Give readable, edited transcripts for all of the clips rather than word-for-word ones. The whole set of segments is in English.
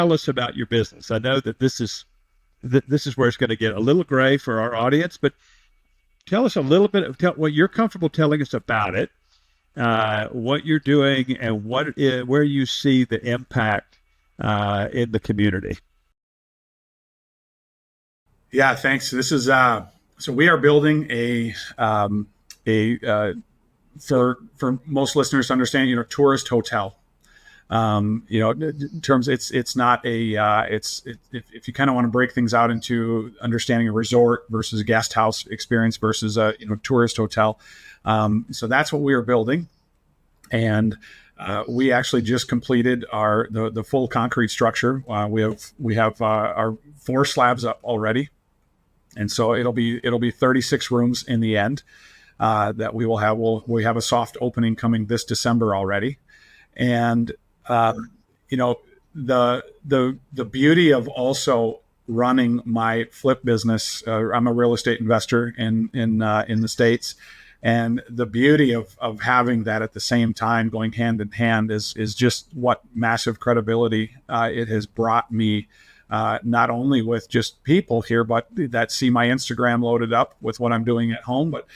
tell us about your business. I know that this is where it's going to get a little gray for our audience, but tell us a little bit of what you're comfortable telling us about it, what you're doing, and where you see the impact in the community. Yeah, thanks. This is so we are building for most listeners to understand, tourist hotel. In terms, it's not if you kind of want to break things out into understanding a resort versus a guest house experience versus a tourist hotel. So that's what we are building, and we actually just completed the full concrete structure. We have our 4 slabs up already, and so it'll be 36 rooms in the end that we will have. We have a soft opening coming this December already, and the beauty of also running my flip business. I'm a real estate investor in the States, and the beauty of having that at the same time going hand in hand is just what massive credibility it has brought me. Not only with just people here, but that see my Instagram loaded up with what I'm doing at home, but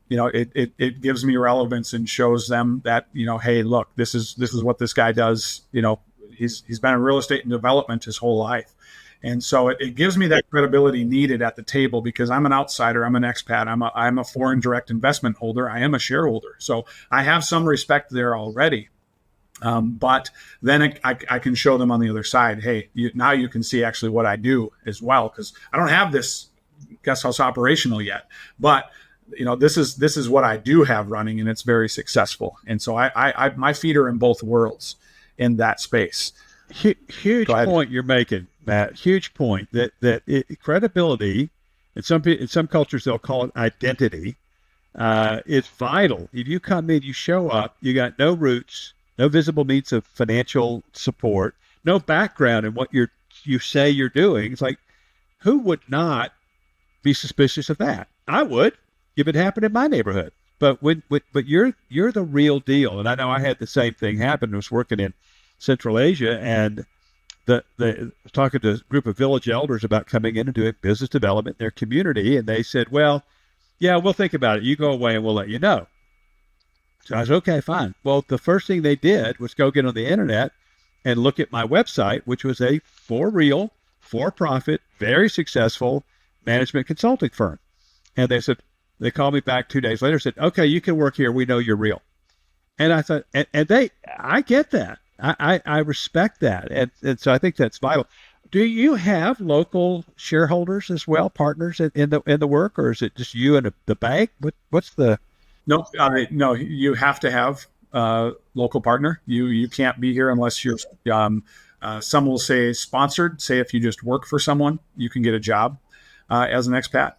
it gives me relevance and shows them that, hey, look, this is what this guy does. He's been in real estate and development his whole life. And so it gives me that credibility needed at the table, because I'm an outsider. I'm an expat. I'm a foreign direct investment holder. I am a shareholder. So I have some respect there already. But then I can show them on the other side, hey, now you can see actually what I do as well, because I don't have this guest house operational yet, but this is what I do have running, and it's very successful. And so I my feet are in both worlds in that space. Huge point you're making, Matt. Huge point that credibility, in some cultures they'll call it identity, is vital. If you come in, you show up, you got no roots, no visible means of financial support, no background in what you say you're doing. It's like, who would not be suspicious of that? I would, if it happened in my neighborhood. But but you're the real deal. And I know I had the same thing happen. I was working in Central Asia, and I was talking to a group of village elders about coming in and doing business development in their community, and they said, well, yeah, we'll think about it. You go away and we'll let you know. So I was, okay, fine. Well, the first thing they did was go get on the internet and look at my website, which was a for-profit, very successful management consulting firm. And they called me back 2 days later, said, okay, you can work here. We know you're real. And I thought, I get that. I respect that. And so I think that's vital. Do you have local shareholders as well, partners in the work, or is it just you and the bank? What's the... No, you have to have a local partner. You can't be here unless you're, some will say sponsored. Say if you just work for someone, you can get a job as an expat.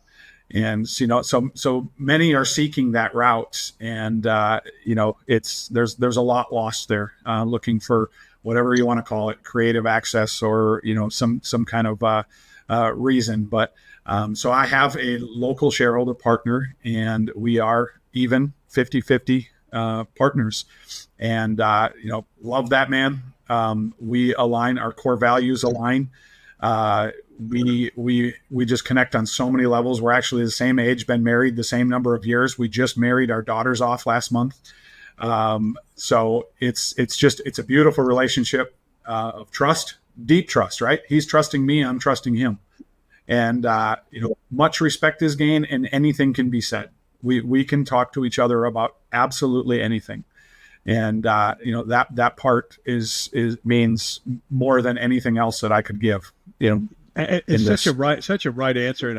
And so many are seeking that route, and there's a lot lost there, looking for whatever you want to call it, creative access, or some kind of reason. But so I have a local shareholder partner, and we are even 50-50 partners, and love that man. We align, our core values align. We just connect on so many levels. We're actually the same age, been married the same number of years. We just married our daughters off last month. So it's a beautiful relationship of trust, deep trust, right? He's trusting me, I'm trusting him. And much respect is gained, and anything can be said. We can talk to each other about absolutely anything. And that part is means more than anything else that I could give. It's such a right answer. And